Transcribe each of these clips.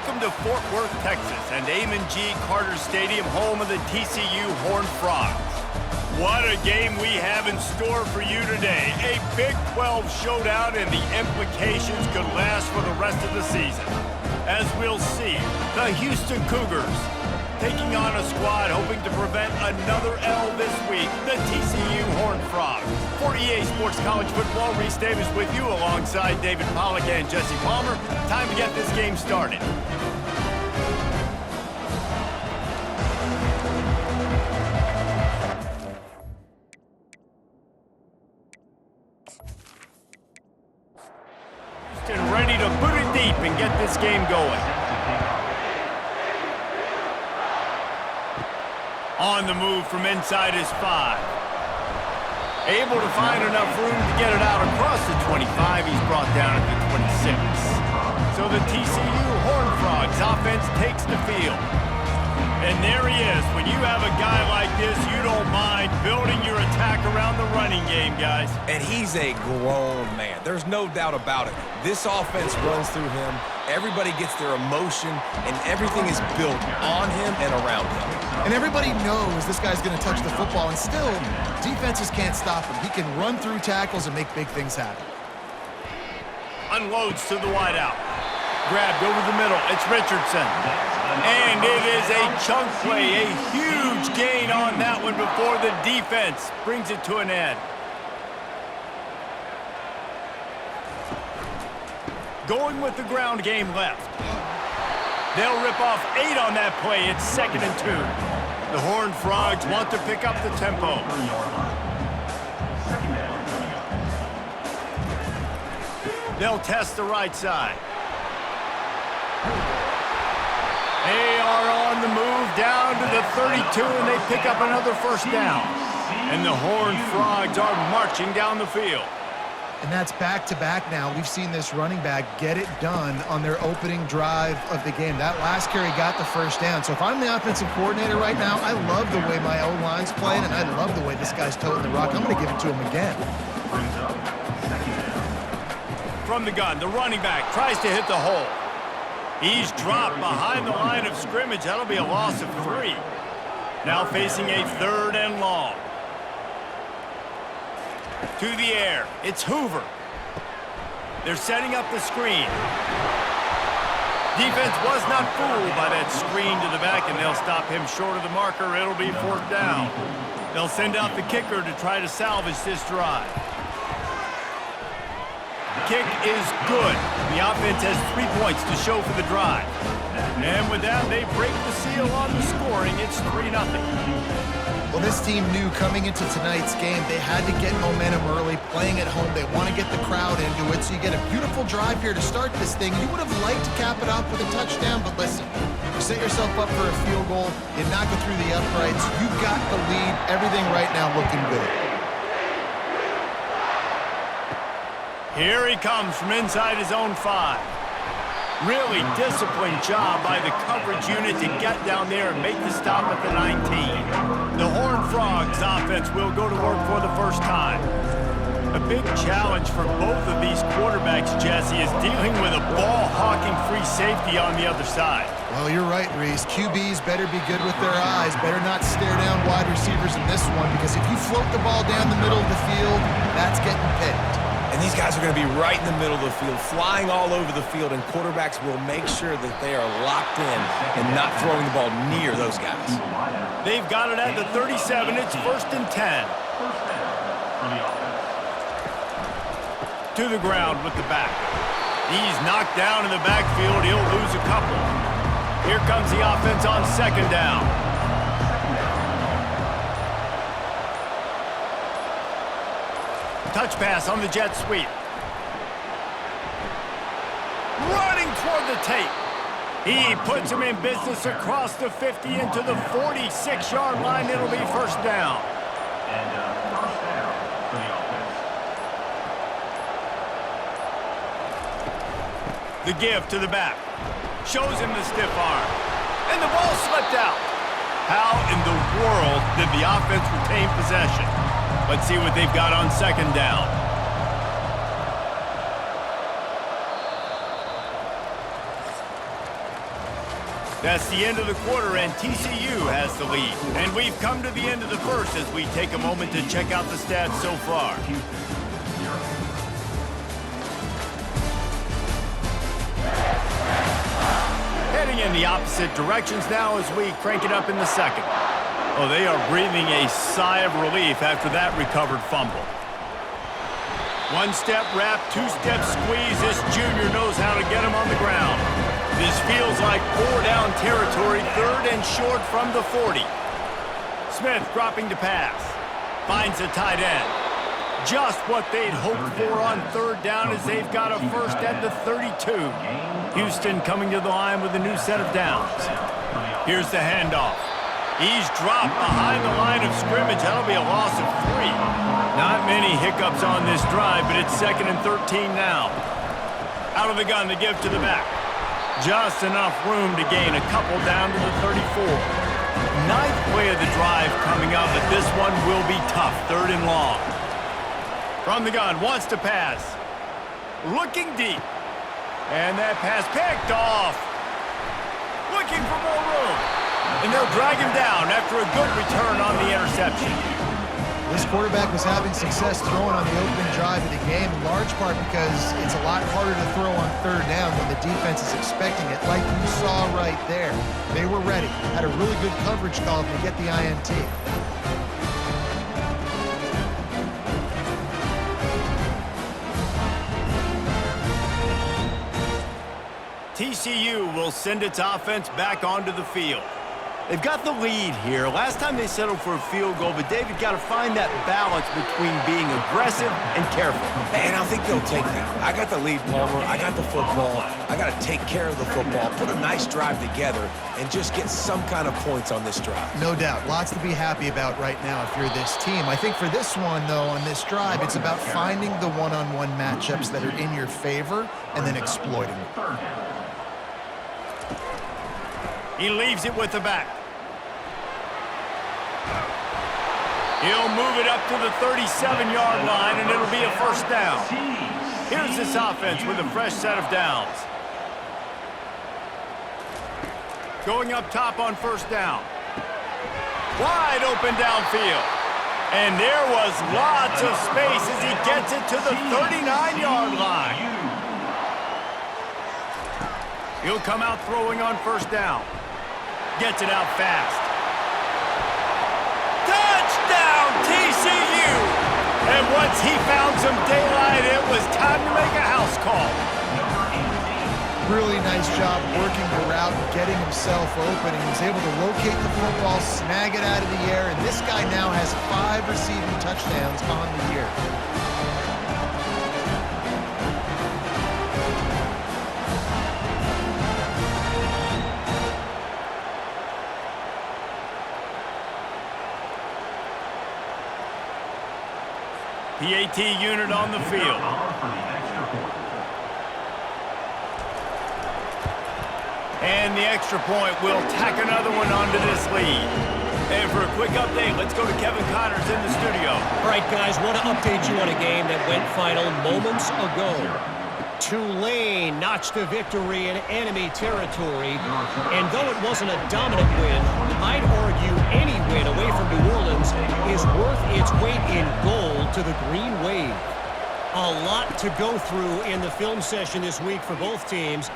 Welcome to Fort Worth, Texas, and Amon G. Carter Stadium, home of the TCU Horned Frogs. What a game we have in store for you today. A Big 12 showdown, and the implications could last for the rest of the season. As we'll see, the Houston Cougars taking on a squad hoping to prevent another L this week, the TCU Horned Frogs. For EA Sports College Football, Reese Davis with you alongside David Pollack and Jesse Palmer. Time to get this game started. Houston ready to put it deep and get this game going. On the move from inside his 5. Able to find enough room to get it out across the 25. He's brought down at the 26. So the TCU Horned Frogs offense takes the field. And there he is. When you have a guy like this, you don't mind building your attack around the running game, guys. And he's a grown man. There's no doubt about it. This offense runs through him. Everybody gets their emotion, and everything is built on him and around him. And everybody knows this guy's going to touch the football, and still, defenses can't stop him. He can run through tackles and make big things happen. Unloads to the wideout. Grabbed over the middle. It's Richardson. And it is a chunk play, a huge gain on that one before the defense brings it to an end. Going with the ground game left. They'll rip off 8 on that play. It's 2nd and 2. The Horned Frogs want to pick up the tempo. They'll test the right side. They are on the move down to the 32, and they pick up another first down. And the Horned Frogs are marching down the field. And that's back-to-back now. We've seen this running back get it done on their opening drive of the game. That last carry got the first down. So if I'm the offensive coordinator right now, I love the way my O-line's playing, and I love the way this guy's toting the rock. I'm going to give it to him again. From the gun, the running back tries to hit the hole. He's dropped behind the line of scrimmage. That'll be a loss of 3. Now facing a 3rd and long. To the air, it's Hoover. They're setting up the screen. Defense was not fooled by that screen to the back, and they'll stop him short of the marker. It'll be 4th down. They'll send out the kicker to try to salvage this drive. Kick is good. The offense has 3 points to show for the drive. And with that, they break the seal on the scoring. It's 3-0. Well, this team knew coming into tonight's game they had to get momentum early, playing at home. They want to get the crowd into it, so you get a beautiful drive here to start this thing. You would have liked to cap it off with a touchdown, but listen, you set yourself up for a field goal, you knock it through the uprights, you've got the lead, everything right now looking good. Here he comes from inside his own 5. Really disciplined job by the coverage unit to get down there and make the stop at the 19. The Horned Frogs offense will go to work for the first time. A big challenge for both of these quarterbacks, Jesse, is dealing with a ball-hawking free safety on the other side. Well, you're right, Reese. QBs better be good with their eyes, better not stare down wide receivers in this one, because if you float the ball down the middle of the field, that's getting picked. And these guys are going to be right in the middle of the field, flying all over the field, and quarterbacks will make sure that they are locked in and not throwing the ball near those guys. They've got it at the 37. It's 1st and 10. To the ground with the back. He's knocked down in the backfield. He'll lose a couple. Here comes the offense on 2nd down. Touch pass on the jet sweep. Running toward the tape. He puts him in business across the 50 into the 46-yard line. It'll be 1st down. The give to the back. Shows him the stiff arm. And the ball slipped out. How in the world did the offense retain possession? Let's see what they've got on 2nd down. That's the end of the quarter, and TCU has the lead. And we've come to the end of the first as we take a moment to check out the stats so far. Heading in the opposite directions now as we crank it up in the second. Oh, they are breathing a sigh of relief after that recovered fumble. One-step wrap, two-step squeeze. This junior knows how to get him on the ground. This feels like four-down territory, third and short from the 40. Smith dropping to pass. Finds a tight end. Just what they'd hoped for on third down as they've got a first at the 32. Houston coming to the line with a new set of downs. Here's the handoff. He's dropped behind the line of scrimmage. That'll be a loss of 3. Not many hiccups on this drive, but it's 2nd and 13 now. Out of the gun to give to the back. Just enough room to gain a couple down to the 34. Ninth play of the drive coming up, but this one will be tough. 3rd and long. From the gun, wants to pass. Looking deep. And that pass picked off. Looking for more room. And they'll drag him down after a good return on the interception. This quarterback was having success throwing on the opening drive of the game, in large part because it's a lot harder to throw on third down when the defense is expecting it, like you saw right there. They were ready, had a really good coverage call to get the INT. TCU will send its offense back onto the field. They've got the lead here. Last time they settled for a field goal, but David got to find that balance between being aggressive and careful. And I think they'll take that. I got the lead, Palmer. I got the football. I got to take care of the football, put a nice drive together, and just get some kind of points on this drive. No doubt. Lots to be happy about right now if you're this team. I think for this one, though, on this drive, it's about finding the one-on-one matchups that are in your favor and then exploiting them. He leaves it with the back. He'll move it up to the 37-yard line, and it'll be a first down. Here's this offense with a fresh set of downs. Going up top on first down. Wide open downfield. And there was lots of space as he gets it to the 39-yard line. He'll come out throwing on first down. Gets it out fast. Touchdown, TCU! And once he found some daylight, it was time to make a house call. Really nice job working the route and getting himself open. He was able to locate the football, snag it out of the air, and this guy now has 5 receiving touchdowns on the year. PAT unit on the field. And the extra point will tack another one onto this lead. And for a quick update, let's go to Kevin Connors in the studio. All right, guys, want to update you on a game that went final moments ago. Tulane notched a victory in enemy territory. And though it wasn't a dominant win, I'd argue any win away from New Orleans is worth its weight in gold to the Green Wave. A lot to go through in the film session this week for both teams.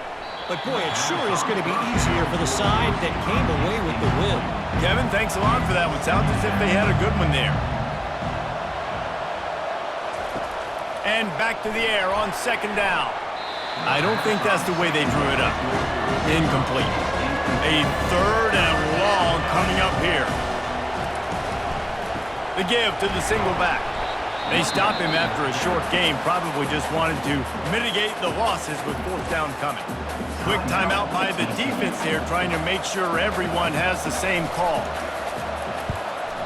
But, boy, it sure is going to be easier for the side that came away with the win. Kevin, thanks a lot for that one. Sounds as if they had a good one there. And back to the air on second down. I don't think that's the way they drew it up. Incomplete. A third and long coming up here. The give to the single back. They stop him after a short game, probably just wanted to mitigate the losses with fourth down coming. Quick timeout by the defense here, trying to make sure everyone has the same call.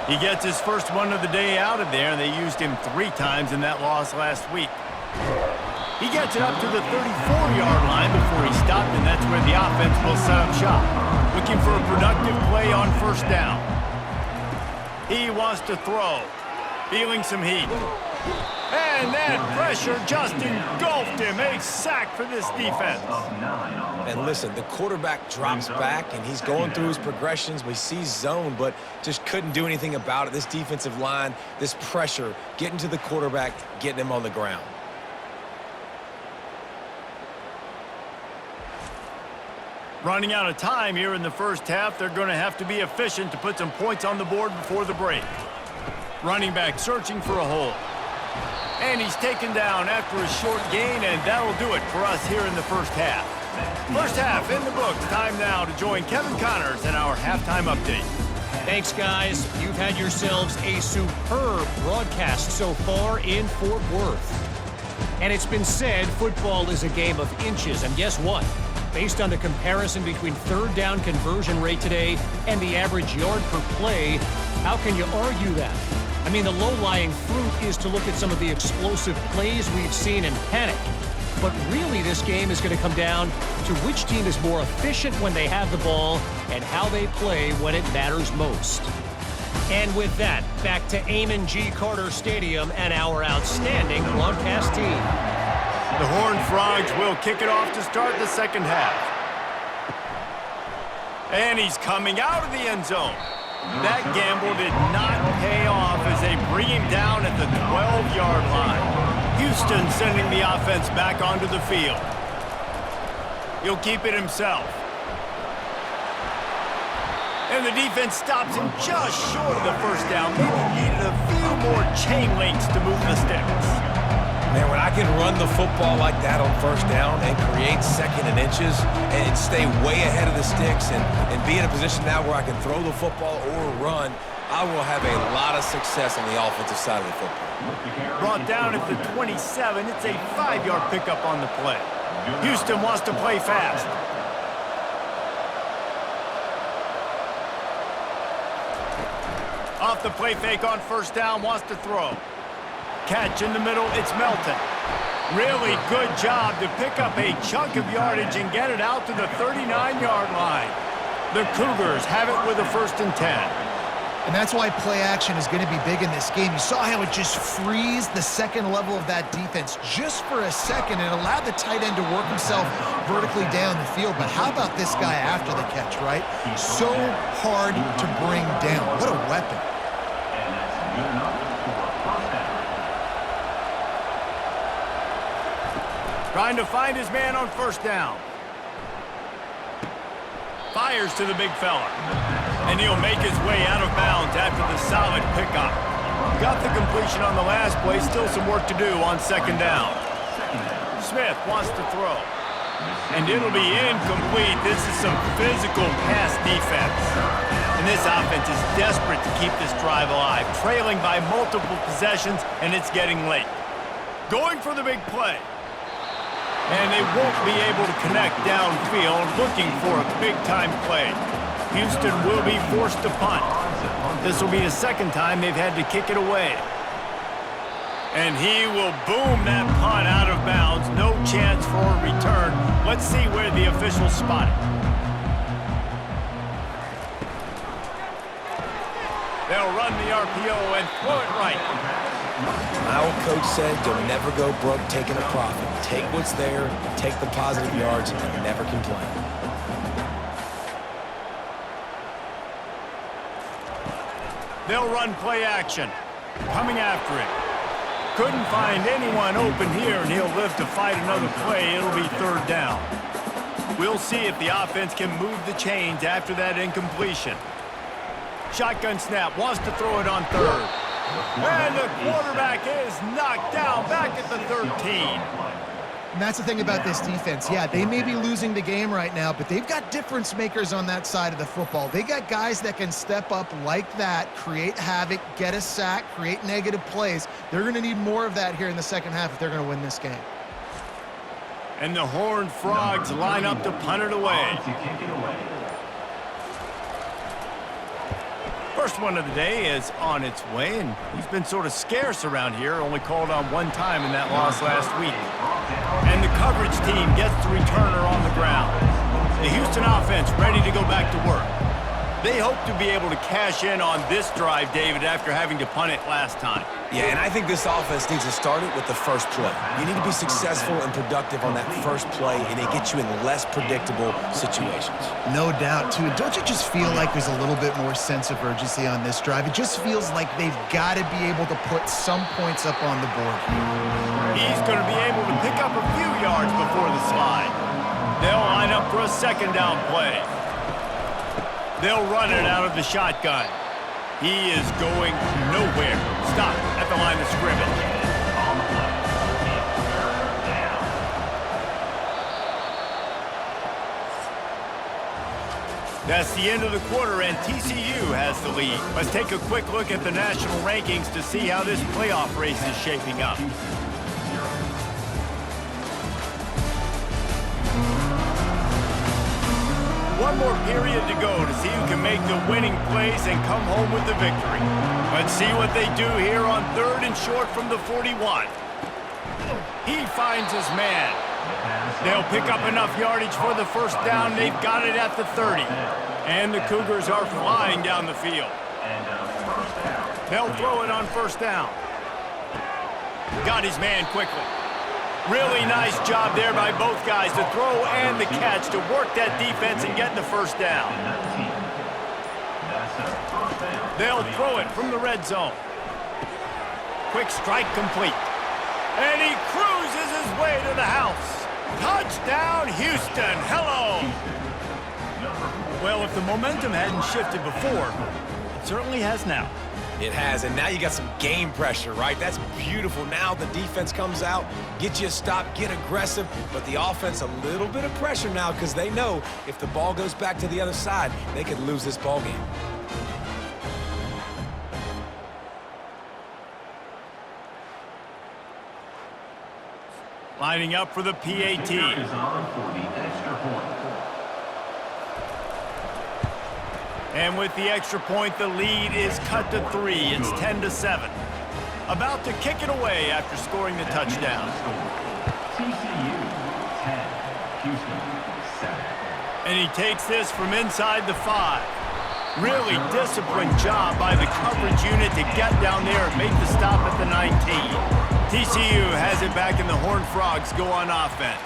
He gets his first one of the day out of there, and they used him 3 times in that loss last week. He gets it up to the 34-yard line before he stopped, and that's where the offense will set up shop. Looking for a productive play on first down. He wants to throw. Feeling some heat. And that pressure just engulfed him. A sack for this defense. And listen, the quarterback drops back, and he's going through his progressions. We see zone, but just couldn't do anything about it. This defensive line, this pressure, getting to the quarterback, getting him on the ground. Running out of time here in the first half. They're going to have to be efficient to put some points on the board before the break. Running back searching for a hole. And he's taken down after a short gain, and that'll do it for us here in the first half. First half in the books. Time now to join Kevin Connors in our halftime update. Thanks, guys. You've had yourselves a superb broadcast so far in Fort Worth. And it's been said football is a game of inches, and guess what? Based on the comparison between third down conversion rate today and the average yard per play, how can you argue that? I mean, the low-lying fruit is to look at some of the explosive plays we've seen and panic. But really, this game is going to come down to which team is more efficient when they have the ball and how they play when it matters most. And with that, back to Amon G. Carter Stadium and our outstanding broadcast team. The Horned Frogs will kick it off to start the second half. And he's coming out of the end zone. That gamble did not pay off as they bring him down at the 12-yard line. Houston sending the offense back onto the field. He'll keep it himself. And the defense stops him just short of the first down. Maybe needed a few more chain links to move the sticks. Man, when I can run the football like that on first down and create second and inches and stay way ahead of the sticks and be in a position now where I can throw the football or run, I will have a lot of success on the offensive side of the football. Brought down at the 27. It's a 5-yard pickup on the play. Houston wants to play fast. Off the play fake on first down, wants to throw. Catch in the middle, it's Melton. Really good job to pick up a chunk of yardage and get it out to the 39-yard line. The Cougars have it with a 1st and 10. And that's why play action is going to be big in this game. You saw how it just frees the second level of that defense just for a second and allowed the tight end to work himself vertically down the field. But how about this guy after the catch, right? So hard to bring down. What a weapon. Trying to find his man on first down. Fires to the big fella. And he'll make his way out of bounds after the solid pickup. Got the completion on the last play. Still some work to do on second down. Smith wants to throw. And it'll be incomplete. This is some physical pass defense. And this offense is desperate to keep this drive alive. Trailing by multiple possessions, and it's getting late. Going for the big play. And they won't be able to connect downfield, looking for a big-time play. Houston will be forced to punt. This will be the second time they've had to kick it away. And he will boom that punt out of bounds. No chance for a return. Let's see where the officials spot it. They'll run the RPO and throw it right. My old coach said, you'll never go broke taking a profit. Take what's there, take the positive yards, and never complain. They'll run play action. Coming after it. Couldn't find anyone open here, and he'll live to fight another play. It'll be 3rd down. We'll see if the offense can move the chains after that incompletion. Shotgun snap, wants to throw it on 3rd. And the quarterback is knocked down back at the 13. And that's the thing about this defense. Yeah, they may be losing the game right now, but they've got difference makers on that side of the football. They got guys that can step up like that, create havoc, get a sack, create negative plays. They're going to need more of that here in the second half if they're going to win this game. And the Horned Frogs line up to punt it away. First one of the day is on its way, and he's been sort of scarce around here, only called on one time in that loss last week. And the coverage team gets the returner on the ground. The Houston offense ready to go back to work. They hope to be able to cash in on this drive, David, after having to punt it last time. Yeah, and I think this offense needs to start it with the first play. You need to be successful and productive on that first play, and it gets you in less predictable situations. No doubt, too. Don't you just feel like there's a little bit more sense of urgency on this drive? It just feels like they've got to be able to put some points up on the board here. He's going to be able to pick up a few yards before the slide. They'll line up for a second down play. They'll run it out of the shotgun. He is going nowhere. Stop at the line of scrimmage. That's the end of the quarter, and TCU has the lead. Let's take a quick look at the national rankings to see how this playoff race is shaping up. One more period to go to see who can make the winning plays and come home with the victory. Let's see what they do here on 3rd and short from the 41. He finds his man. They'll pick up enough yardage for the first down. They've got it at the 30. And the Cougars are flying down the field. They'll throw it on first down. Got his man quickly. Really nice job there by both guys, the throw and the catch, to work that defense and get the first down. They'll throw it from the red zone. Quick strike complete. And he cruises his way to the house. Touchdown, Houston. Hello. Well, if the momentum hadn't shifted before, it certainly has now. It has, and now you got some game pressure, right? That's beautiful. Now the defense comes out, get you a stop, get aggressive, but the offense a little bit of pressure now because they know if the ball goes back to the other side, they could lose this ball game. Lining up for the PAT. And with the extra point, the lead is cut to 3. It's 10-7. About to kick it away after scoring the touchdown. TCU 10, Houston 7. And he takes this from inside the 5. Really disciplined job by the coverage unit to get down there and make the stop at the 19. TCU has it back, and the Horned Frogs go on offense.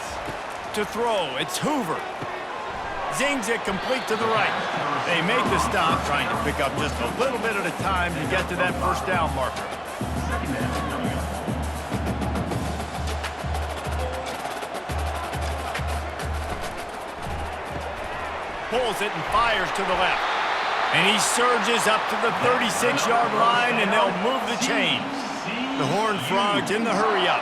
To throw, it's Hoover. Zings it complete to the right. They make the stop, trying to pick up just a little bit at a time to get to that first down marker. Pulls it and fires to the left. And he surges up to the 36-yard line, and they'll move the chains. The Horned Frogs in the hurry-up.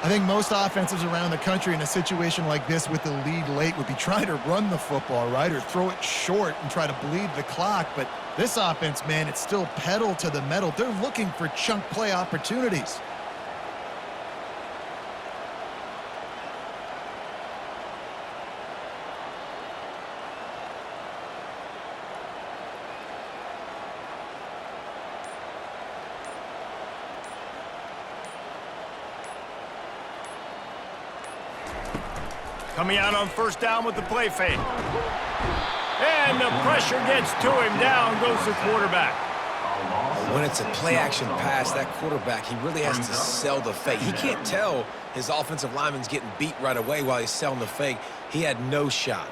I think most offenses around the country in a situation like this with the lead late would be trying to run the football, right, or throw it short and try to bleed the clock. But this offense, man, it's still pedal to the metal. They're looking for chunk play opportunities. Coming out on first down with the play fake. And the pressure gets to him. Down goes the quarterback. When it's a play-action pass, that quarterback, he really has to sell the fake. He can't tell his offensive lineman's getting beat right away while he's selling the fake. He had no shot.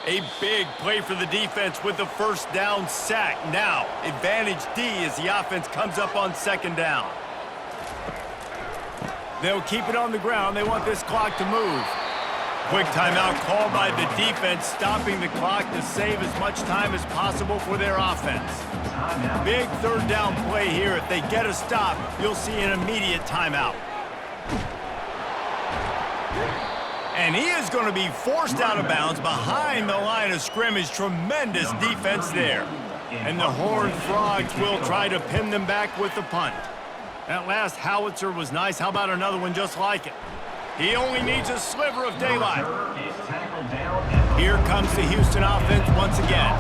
A big play for the defense with the first down sack. Now, advantage D as the offense comes up on second down. They'll keep it on the ground. They want this clock to move. Quick timeout called by the defense, stopping the clock to save as much time as possible for their offense. Big third down play here. If they get a stop, you'll see an immediate timeout. And he is going to be forced out of bounds behind the line of scrimmage. Tremendous defense there. And the Horned Frogs will try to pin them back with the punt. That last howitzer was nice. How about another one just like it? He only needs a sliver of daylight. Here comes the Houston offense once again.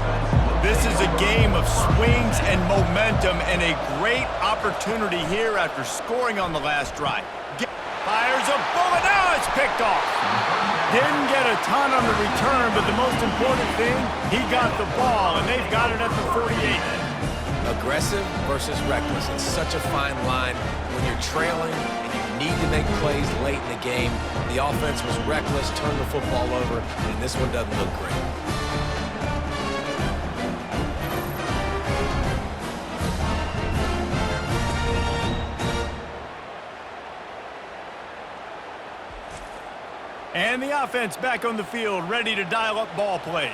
This is a game of swings and momentum, and a great opportunity here after scoring on the last drive. Fires a bullet. Now it's picked off. Didn't get a ton on the return, but the most important thing, he got the ball, and they've got it at the 48. Aggressive versus reckless. It's such a fine line when you're trailing and you need to make plays late in the game. The offense was reckless, turned the football over, and this one doesn't look great. And the offense back on the field, ready to dial up ball plays.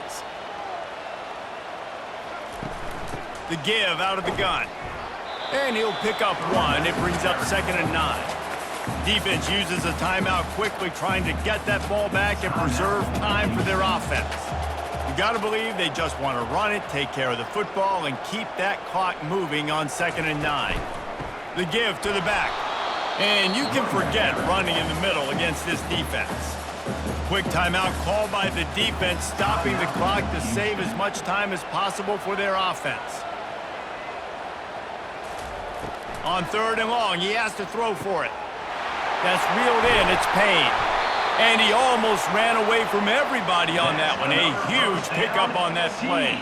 The give out of the gun. And he'll pick up one. It brings up 2nd and 9. Defense uses a timeout quickly, trying to get that ball back and preserve time for their offense. You got to believe they just want to run it, take care of the football, and keep that clock moving on 2nd and 9. The give to the back. And you can forget running in the middle against this defense. Quick timeout called by the defense, stopping the clock to save as much time as possible for their offense. On 3rd and long, he has to throw for it. That's reeled in, it's Payne. And he almost ran away from everybody on that one. A huge pickup on that play.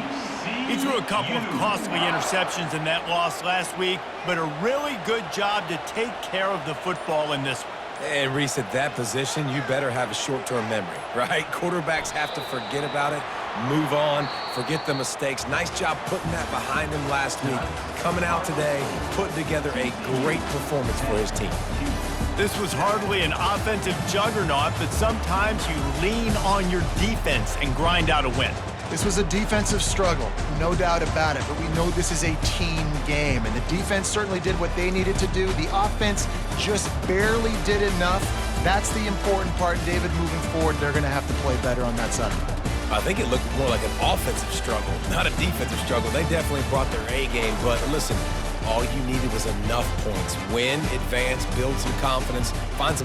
He threw a couple of costly interceptions in that loss last week, but a really good job to take care of the football in this one. And Reese, at that position, you better have a short-term memory, right? Quarterbacks have to forget about it, move on, forget the mistakes. Nice job putting that behind him last week. Coming out today, putting together a great performance for his team. This was hardly an offensive juggernaut, but sometimes you lean on your defense and grind out a win. This was a defensive struggle, no doubt about it, but we know this is a team game, and the defense certainly did what they needed to do. The offense just barely did enough. That's the important part, David, moving forward. They're going to have to play better on that side. I think it looked more like an offensive struggle, not a defensive struggle. They definitely brought their A game, but listen, all you needed was enough points. Win, advance, build some confidence, find some